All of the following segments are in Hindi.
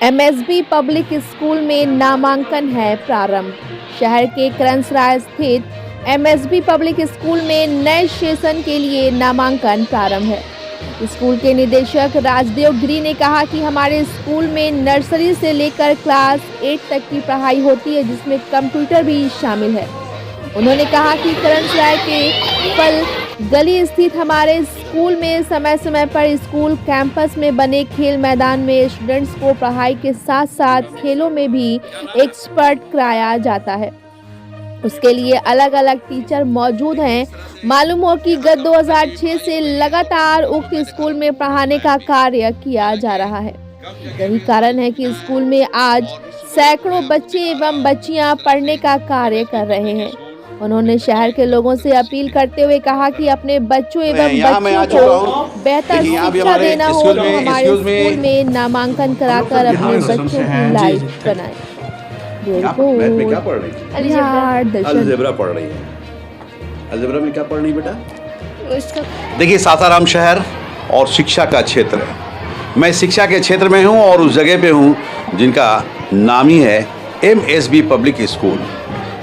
एमएसबी पब्लिक स्कूल में नामांकन है प्रारंभ। शहर के करंसराय स्थित एमएसबी पब्लिक स्कूल में नए सेशन के लिए नामांकन प्रारंभ है। स्कूल के निदेशक राजदेव गिरी ने कहा कि हमारे स्कूल में नर्सरी से लेकर क्लास 8 तक की पढ़ाई होती है, जिसमें कंप्यूटर भी शामिल है। उन्होंने कहा कि करंसराय के फल गली स्थित हमारे स्कूल में समय समय पर स्कूल कैंपस में बने खेल मैदान में स्टूडेंट्स को पढ़ाई के साथ साथ खेलों में भी एक्सपर्ट कराया जाता है। उसके लिए अलग अलग टीचर मौजूद हैं। मालूम हो कि गत 2006 से लगातार उक्त स्कूल में पढ़ाने का कार्य किया जा रहा है। यही कारण है कि स्कूल में आज सैकड़ों बच्चे एवं बच्चियां पढ़ने का कार्य कर रहे हैं। उन्होंने शहर के लोगों से अपील करते हुए कहा कि अपने बच्चों एवं बच्चियों को बेहतर शिक्षा देना हो तो हमारे स्कूल में नामांकन कराकर अपने बच्चों की लाइफ बनाएं। मैथ में क्या पढ़ रही है? अलजेब्रा पढ़ रही है। अलजेब्रा में क्या पढ़ रही है बेटा? देखिए, सासाराम शहर और शिक्षा का क्षेत्र है। मैं शिक्षा के क्षेत्र में हूँ और उस जगह पे हूँ जिनका नाम ही है एमएसबी पब्लिक स्कूल।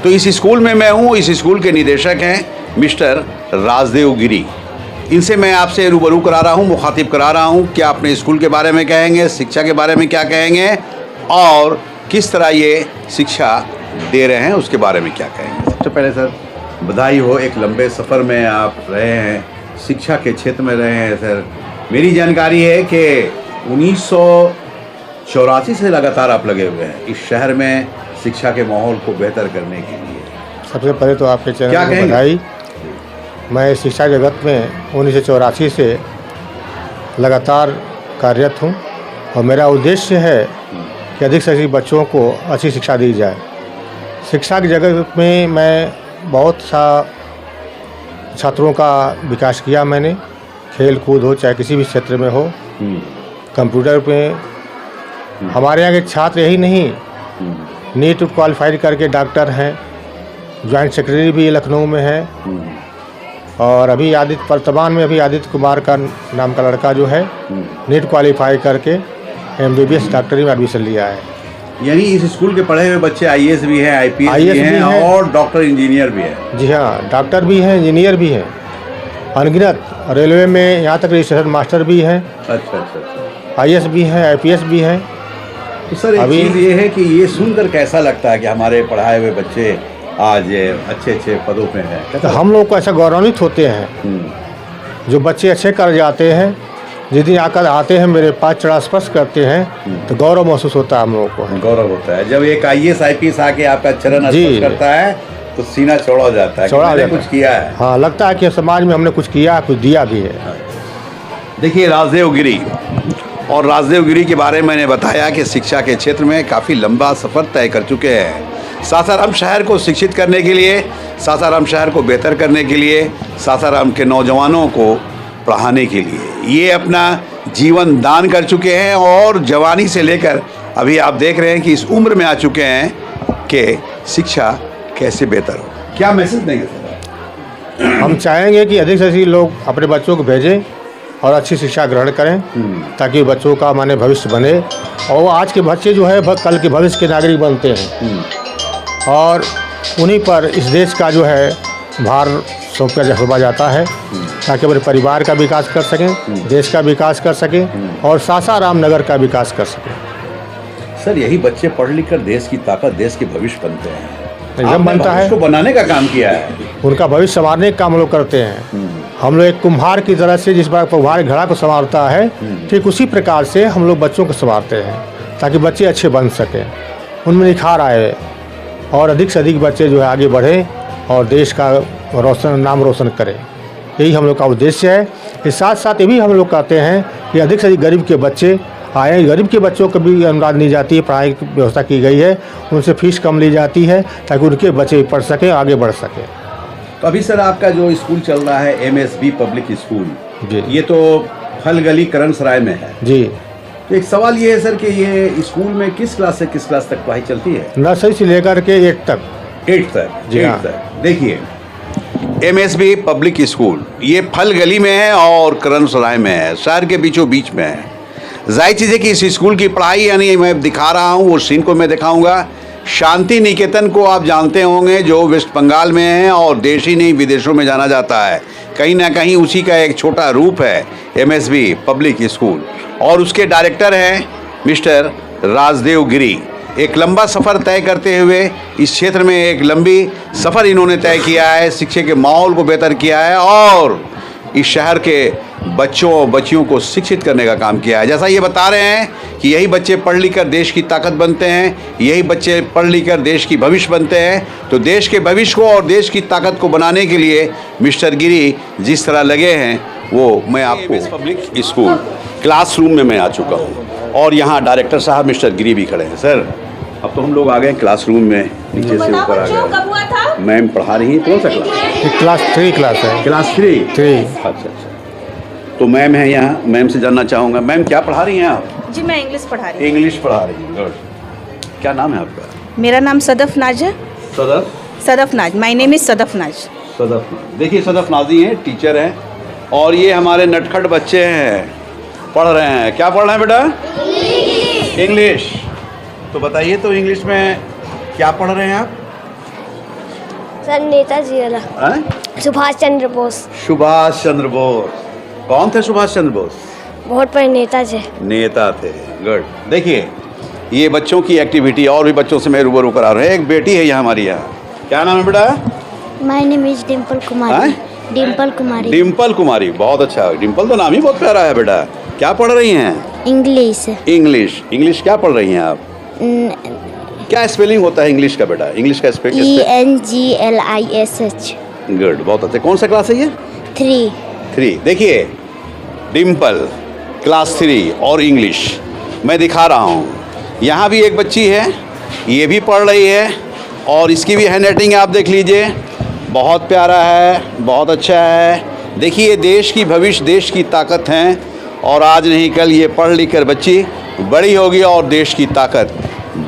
तो इस स्कूल में मैं हूँ। इस स्कूल के निदेशक हैं मिस्टर राजदेव गिरी। इनसे मैं आपसे रूबरू करा रहा हूँ, मुखातिब करा रहा हूँ। क्या अपने स्कूल के बारे में कहेंगे, शिक्षा के बारे में क्या कहेंगे और किस तरह ये शिक्षा दे रहे हैं उसके बारे में क्या कहेंगे। सबसे पहले सर बधाई हो, एक लंबे सफ़र में आप रहे हैं, शिक्षा के क्षेत्र में रहे हैं। सर मेरी जानकारी है कि 1984 से लगातार आप लगे हुए हैं इस शहर में शिक्षा के माहौल को बेहतर करने के लिए। सबसे पहले तो आपके चैनल को बधाई। मैं शिक्षा जगत में 1984 से लगातार कार्यरत हूँ और मेरा उद्देश्य है कि अधिक से अधिक बच्चों को अच्छी शिक्षा दी जाए। शिक्षा की जगत में मैं बहुत सा छात्रों का विकास किया मैंने, खेल कूद हो चाहे किसी भी क्षेत्र में हो। कंप्यूटर पे हमारे यहाँ के छात्र यही नहीं, नीट क्वालिफाइड करके डॉक्टर हैं, जॉइंट सेक्रेटरी भी लखनऊ में है। और अभी वर्तमान में आदित्य कुमार का नाम का लड़का जो है नीट क्वालिफाई करके एमबीबीएस डॉक्टरी में एडमिशन लिया है। यानी इस स्कूल के पढ़े हुए बच्चे आईएएस भी हैं, आईपीएस भी हैं और डॉक्टर इंजीनियर भी हैं। जी हाँ, डॉक्टर भी हैं, इंजीनियर भी हैं, अनगिनत। रेलवे में यहाँ तक रजिस्ट्रेशन मास्टर भी हैं। अच्छा। आईएएस भी हैं, आईपीएस भी हैं। तो सर एक चीज़ ये है कि ये सुनकर कैसा लगता है कि हमारे पढ़ाए हुए बच्चे आज अच्छे अच्छे पदों पे हैं? तो हम लोग को ऐसा गौरवान्वित होते हैं। जो बच्चे अच्छे कर जाते हैं, जिस दिन आकर आते हैं मेरे पास चढ़ा स्पर्श करते हैं तो गौरव महसूस होता है हम लोगों को। गौरव होता है जब एक आईएएस आईपीएस आके आपका चरण स्पर्श करता है तो सीना चौड़ा हो जाता है, हमने कुछ किया है। हाँ, लगता है कि समाज में हमने कुछ किया, कुछ दिया भी है। देखिए, राजदेव गिरी और राजदेव गिरी के बारे में मैंने बताया कि शिक्षा के क्षेत्र में काफ़ी लंबा सफ़र तय कर चुके हैं। सासाराम शहर को शिक्षित करने के लिए, सासाराम शहर को बेहतर करने के लिए, सासाराम के नौजवानों को पढ़ाने के लिए ये अपना जीवन दान कर चुके हैं। और जवानी से लेकर अभी आप देख रहे हैं कि इस उम्र में आ चुके हैं कि शिक्षा कैसे बेहतर हो। क्या मैसेज देंगे सर? हम चाहेंगे कि अधिक से अधिक लोग अपने बच्चों को भेजें और अच्छी शिक्षा ग्रहण करें ताकि बच्चों का माने भविष्य बने। और आज के बच्चे जो है कल के भविष्य के नागरिक बनते हैं और उन्हीं पर इस देश का जो है भार सौंपा जाता है ताकि अपने परिवार का विकास कर सकें, देश का विकास कर सकें और सासाराम नगर का विकास कर सकें। सर यही बच्चे पढ़ लिख कर देश की ताकत, देश के भविष्य बनते हैं। जब बनता है, उसको बनाने का काम किया है, उनका भविष्य संवारने का काम हम लोग करते हैं। हम लोग एक कुम्हार की तरह से जिस बार कुम्हार घड़ा को संवारता है, ठीक उसी प्रकार से हम लोग बच्चों को संवारते हैं ताकि बच्चे अच्छे बन सकें, उनमें निखार आए और अधिक से अधिक बच्चे जो है आगे बढ़ें और देश का नाम रोशन करें। यही हम लोग का उद्देश्य है। इसके साथ साथ ये भी हम लोग कहते हैं कि अधिक से अधिक गरीब के बच्चे आए। गरीब के बच्चों को भी अनुदान दी जाती है, पढ़ाई की व्यवस्था की गई है, उनसे फीस कम ली जाती है ताकि उनके बच्चे पढ़ सकें, आगे बढ़ सकें। तो अभी सर आपका जो स्कूल चल रहा है एमएसबी पब्लिक स्कूल जी, ये तो फल गली करंसराय में है जी। तो एक सवाल ये है सर कि ये स्कूल में किस क्लास से किस क्लास तक पढ़ाई चलती है? नर्सरी से लेकर के 8 तक। 8 तक जी। 8 तक। देखिए, एमएसबी पब्लिक स्कूल ये फल गली में है और करंसराय में है, शहर के बीचों बीच में है। जाहिर चीज़ है कि इस स्कूल की पढ़ाई यानी मैं दिखा रहा हूँ, वो सीन को मैं दिखाऊंगा। शांति निकेतन को आप जानते होंगे, जो वेस्ट बंगाल में है और देश ही नहीं विदेशों में जाना जाता है। कहीं ना कहीं उसी का एक छोटा रूप है MSB पब्लिक स्कूल, और उसके डायरेक्टर हैं मिस्टर राजदेव गिरी। एक लंबा सफ़र तय करते हुए इस क्षेत्र में एक लंबी सफ़र इन्होंने तय किया है, शिक्षा के माहौल को बेहतर किया है और इस शहर के बच्चों और बच्चियों को शिक्षित करने का काम किया है। जैसा ये बता रहे हैं कि यही बच्चे पढ़ लिख कर देश की ताकत बनते हैं, यही बच्चे पढ़ लिख कर देश की भविष्य बनते हैं। तो देश के भविष्य को और देश की ताकत को बनाने के लिए मिस्टर गिरी जिस तरह लगे हैं, वो मैं आपको पब्लिक स्कूल क्लासरूम में मैं आ चुका हूँ और यहाँ डायरेक्टर साहब मिस्टर गिरी भी खड़े हैं। सर, अब तो हम लोग आ गए क्लासरूम में, नीचे से ऊपर आ गए। मैम पढ़ा रही हैं, कौन सा क्लास? क्लास 3 क्लास है। क्लास 3। अच्छा। तो मैम है यहाँ, मैम से जानना चाहूँगा, मैम क्या पढ़ा रही हैं आप? जी मैं इंग्लिश पढ़ा रही हूँ। इंग्लिश पढ़ा रही हैं, गुड। क्या नाम है आपका? मेरा नाम सदफ नाज है। सदफ नाज, माय नेम इज सदफ नाज। सदफ नाज। देखिए सदफ नाजी हैं, टीचर हैं, और ये हमारे नटखट बच्चे हैं, पढ़ रहे हैं। क्या पढ़ रहे हैं बेटा? इंग्लिश। तो बताइए, तो इंग्लिश में क्या पढ़ रहे हैं आप? सर नेताजी वाला, सुभाष चंद्र बोस। सुभाष चंद्र बोस। कौन थे सुभाष चंद्र बोस? बहुत बड़े नेता थे। गुड। देखिए ये बच्चों की एक्टिविटी, और भी बच्चों से मैं रूबरू करा रहा हूँ। एक बेटी है यहाँ हमारी यहाँ, क्या नाम है बेटा? माय नेम इज डिम्पल कुमारी। डिम्पल कुमारी, बहुत अच्छा। डिम्पल तो नाम ही बहुत प्यारा है बेटा। क्या पढ़ रही हैं? इंग्लिश क्या पढ़ रही हैं आप? क्या स्पेलिंग होता है इंग्लिश का बेटा? इंग्लिश का स्पेलिंग ENGLISH। गुड, बहुत अच्छा। कौन सा क्लास है ये? 3। देखिए डिम्पल क्लास 3 और इंग्लिश मैं दिखा रहा हूँ। यहाँ भी एक बच्ची है, ये भी पढ़ रही है, और इसकी भी हैंड राइटिंग आप देख लीजिए, बहुत प्यारा है, बहुत अच्छा है। देखिए देश की भविष्य, देश की ताकत हैं, और आज नहीं कल ये पढ़ लिख कर बच्ची बड़ी होगी और देश की ताकत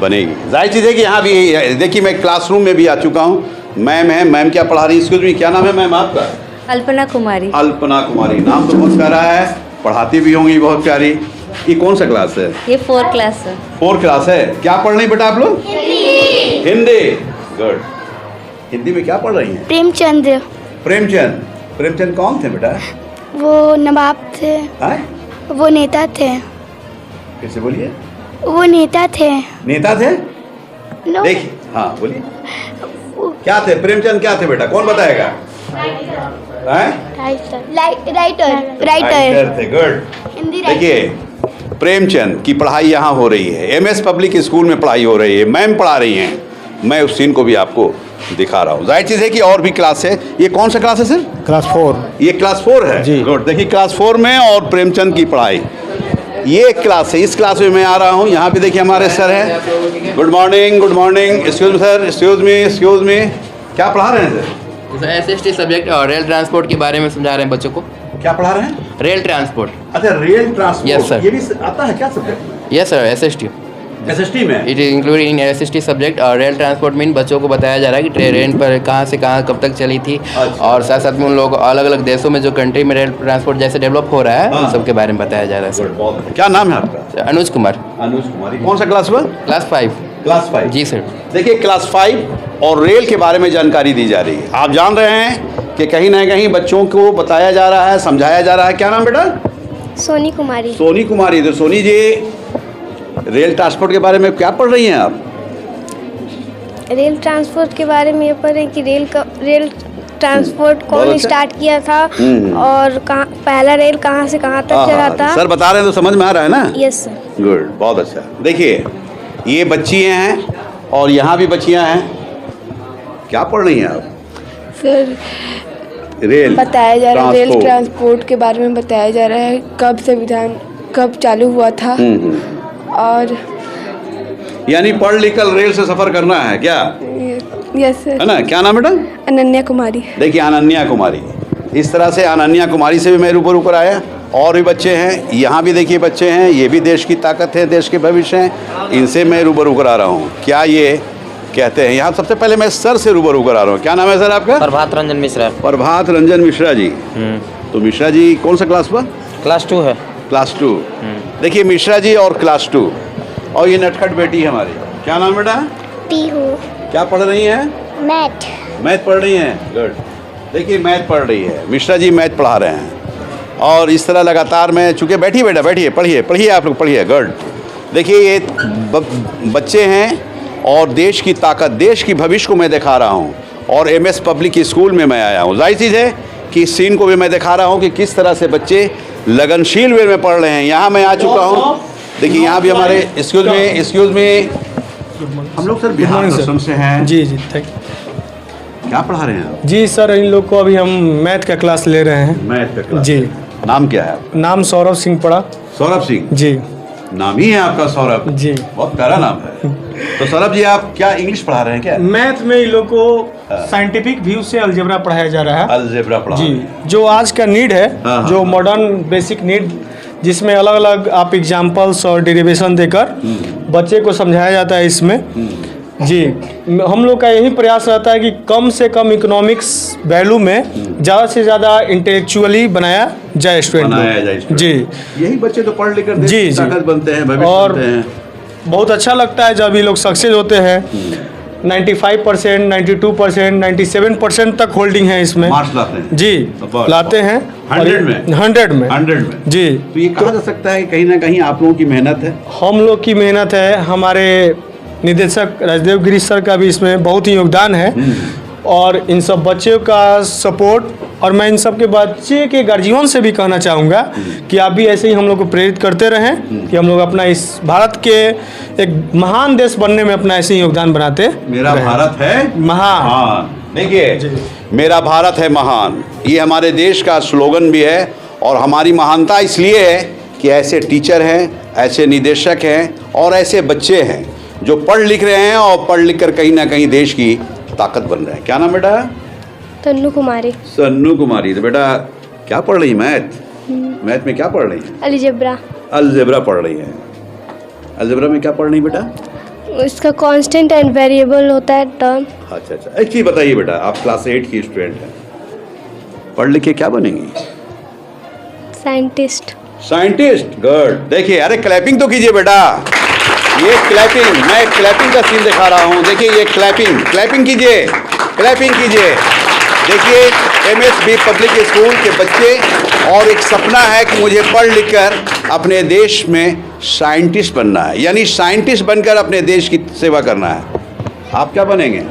बनेगी। जाहिर चीज़ है कि यहाँ भी देखिए, मैं क्लासरूम में भी आ चुका हूँ। मैम है, मैम क्या पढ़ा रही है? स्कूल में क्या नाम है मैम आपका? अल्पना कुमारी। नाम तो बहुत प्यारा है, पढ़ाती भी होंगी बहुत प्यारी। ये कौन सा क्लास है? ये 4 क्लास है। 4 क्लास है। क्या पढ़ रही बेटा आप लोग? हिंदी। गुड। हिंदी में क्या पढ़ रही हैं? प्रेमचंद कौन थे बेटा? वो नवाब थे। वो नेता थे। कैसे बोलिए? वो नेता थे। देखिए, हाँ बोलिए, क्या थे प्रेमचंद? क्या थे बेटा, कौन बताएगा? राइटर थे। गुड। देखिए प्रेमचंद की पढ़ाई यहाँ हो रही है, MS पब्लिक स्कूल में पढ़ाई हो रही है, मैम पढ़ा रही हैं। मैं उस सीन को भी आपको दिखा रहा हूँ। जाहिर चीज़ है कि और भी क्लास है। ये कौन सा क्लास है सर? क्लास 4। ये क्लास 4 है जी। गुड। देखिए क्लास 4 में और प्रेमचंद की पढ़ाई, ये एक क्लास है। इस क्लास में मैं आ रहा हूँ। यहाँ पे देखिए हमारे सर हैं। Good morning. Excuse sir, excuse me. क्या पढ़ा रहे हैं सर? SST सब्जेक्ट और रेल ट्रांसपोर्ट के बारे में समझा रहे हैं बच्चों को। क्या पढ़ा रहे हैं? Rail transport. अच्छा, रेल ट्रांसपोर्ट। Yes, sir. ये भी आता है क्या सब्जेक्ट? यस सर, SST में it is included in SST subject. और रेल ट्रांसपोर्ट में बच्चों को बताया जा रहा है कि ट्रेन पर कहाँ से कहाँ कब तक चली थी। अच्छा। और साथ साथ में उन लोगों को अलग अलग देशों में जो कंट्री में रेल ट्रांसपोर्ट जैसे डेवलप हो रहा है, हाँ। उन सब के बारे में बताया जा रहा है सर। क्या नाम है आपका? अनुज कुमार। कौन सा क्लास हुआ? क्लास 5। क्लास 5 जी सर। देखिए क्लास 5 और रेल के बारे में जानकारी दी जा रही है। आप जान रहे हैं कि कहीं ना कहीं बच्चों को बताया जा रहा है, समझाया जा रहा है। क्या नाम बेटा? सोनी कुमारी। तो सोनी जी, रेल ट्रांसपोर्ट के बारे में क्या पढ़ रही हैं आप? रेल ट्रांसपोर्ट के बारे में ये पढ़ रहे हैं कि रेल ट्रांसपोर्ट कौन स्टार्ट किया था और पहला रेल कहाँ से कहाँ तक चला था। सर बता रहे हैं तो समझ में आ रहा है ना? Yes sir. गुड, बहुत अच्छा। देखिए ये बच्चियाँ हैं और यहाँ भी बच्चियाँ हैं। क्या पढ़ रही हैं आप? सर रेल बताया जा रहा है, रेल ट्रांसपोर्ट के बारे में बताया जा रहा है, कब संविधान कब चालू हुआ था। और यानी पढ़ लिख कर रेल से सफर करना है क्या? Yes sir. है ना? क्या नाम बेटा? अनन्या कुमारी। देखिए अनन्या कुमारी, इस तरह से अनन्या कुमारी से भी मैं रूबरू कराया। और भी बच्चे हैं, यहाँ भी देखिए बच्चे हैं, ये भी देश की ताकत है, देश के भविष्य हैं, इनसे मैं रूबरू करा रहा हूँ। क्या ये कहते हैं? यहाँ सबसे पहले मैं सर से रूबरू करा रहा हूँ। क्या नाम है सर आपका? प्रभात रंजन मिश्रा। प्रभात रंजन मिश्रा जी। तो मिश्रा जी कौन सा क्लास हुआ? क्लास 2 है। क्लास 2। देखिए मिश्रा जी और क्लास 2 और ये नटखट बेटी है हमारी। क्या नाम बेटा? पीहू। क्या पढ़ रही हैं? मैथ। मैथ पढ़ रही हैं, गुड। देखिए मैथ पढ़ रही है, मिश्रा जी मैथ पढ़ा रहे हैं और इस तरह लगातार मैं चूँकि बैठिए बेटा, बैठिए, पढ़िए आप लोग, पढ़िए, गुड। देखिए ये बच्चे हैं और देश की ताकत, देश की भविष्य को मैं दिखा रहा हूँ और एमएस पब्लिक स्कूल में मैं आया हूँ। जाहिर चीज़ है कि इस सीन को भी मैं दिखा रहा हूँ कि किस तरह से बच्चे लगनशील वे में पढ़ रहे हैं। यहाँ मैं आ चुका हूँ, देखिए यहाँ भी हमारे एक्सक्यूज़ में हम लोग सर बिहार दर्शन से हैं। जी थैंक। क्या पढ़ा रहे हैं आप? जी सर, इन लोग को अभी हम मैथ का क्लास ले रहे हैं। मैथ का क्लास? जी। नाम क्या है? नाम सौरभ सिंह पड़ा। सौरभ सिंह जी। नाम ही है आपका सौरभ? जी। बहुत प्यारा नाम है। तो सौरभ जी आप क्या इंग्लिश पढ़ा रहे हैं क्या? मैथ में इन लोग को साइंटिफिक व्यू से अलजेब्रा पढ़ाया जा रहा है। अलजेब्रा पढ़ा जी, रहे हैं। जो आज का नीड है, जो हाँ। मॉडर्न बेसिक नीड, जिसमें अलग अलग आप एग्जाम्पल्स और डेरिवेशन देकर बच्चे को समझाया जाता है इसमें। जी, हम लोग का यही प्रयास रहता है कि कम से कम इकोनॉमिक्स वैल्यू में ज़्यादा से ज़्यादा इंटेलेक्चुअली बनाया जाए स्टूडेंट को। जी, यही बच्चे तो पढ़ लिख कर देश जी, की जी। ताकत बनते हैं, भविष्य और बनते हैं। बहुत अच्छा लगता है जब ये लोग सक्सेस होते हैं। 95%, 92%, 97% तक होल्डिंग है इसमें। मार्क्स लाते हैं? जी, बहुत, लाते हैं। 100 में? 100 में। 100 में? जी। तो ये कहा जा सकता है कहीं ना कहीं आप लोगों की मेहनत है? हम लोग की मेहनत है, हमारे निदेशक राजदेव गिरी सर का भी इसमें बहुत ही योगदान है और इन सब बच्चों का सपोर्ट। और मैं इन सब के बच्चे के गार्जियन से भी कहना चाहूँगा कि आप भी ऐसे ही हम लोग को प्रेरित करते रहें कि हम लोग अपना इस भारत के एक महान देश बनने में अपना ऐसे ही योगदान बनाते मेरा रहें। भारत है महान। देखिए, मेरा भारत है महान, ये हमारे देश का स्लोगन भी है और हमारी महानता इसलिए है कि ऐसे टीचर हैं, ऐसे निदेशक हैं और ऐसे बच्चे हैं जो पढ़ लिख रहे हैं और पढ़ लिख कर कहीं ना कहीं देश की ताकत बन रहे हैं। क्या नाम बेटा? तन्नू कुमारी। सन्नू कुमारी। तो बेटा क्या पढ़ रही है? मैथ में क्या पढ़ रही है? अलजेब्रा। अलजेब्रा पढ़ रही है। अलजेब्रा में क्या पढ़ रही है बेटा? इसका कांस्टेंट एंड वेरिएबल होता है टर्म। अच्छा। एक चीज़ बताइए बेटा, आप क्लास 8 की स्टूडेंट हैं, पढ़ लिख के क्या बनेंगी? साइंटिस्ट। Scientist, good. देखिए, अरे क्लैपिंग तो कीजिए बेटा। ये क्लैपिंग, मैं क्लैपिंग का सीन दिखा रहा हूँ। देखिए ये क्लैपिंग कीजिए, क्लैपिंग कीजिए। देखिए एमएसबी पब्लिक स्कूल के बच्चे और एक सपना है कि मुझे पढ़ लिख कर अपने देश में साइंटिस्ट बनना है, यानी साइंटिस्ट बनकर अपने देश की सेवा करना है। आप क्या बनेंगे?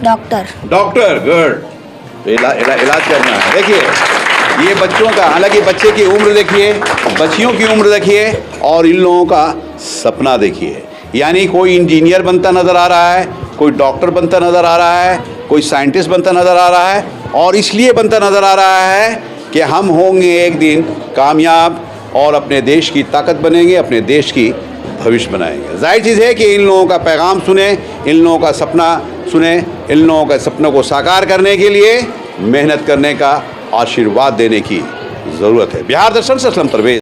डॉक्टर। Doctor, good. इलाज करना है। देखिए ये बच्चों का, हालांकि बच्चे की उम्र देखिए, बच्चियों की उम्र देखिए और इन लोगों का सपना देखिए। यानी कोई इंजीनियर बनता नज़र आ रहा है, कोई डॉक्टर बनता नज़र आ रहा है, कोई साइंटिस्ट बनता नज़र आ रहा है और इसलिए बनता नज़र आ रहा है कि हम होंगे एक दिन कामयाब और अपने देश की ताकत बनेंगे, अपने देश की भविष्य बनाएंगे। जाहिर चीज़ है कि इन लोगों का पैगाम सुने, इन लोगों का सपना सुने, इन लोगों के सपनों को साकार करने के लिए मेहनत करने का आशीर्वाद देने की ज़रूरत है। बिहार दर्शन से असलम परवेज।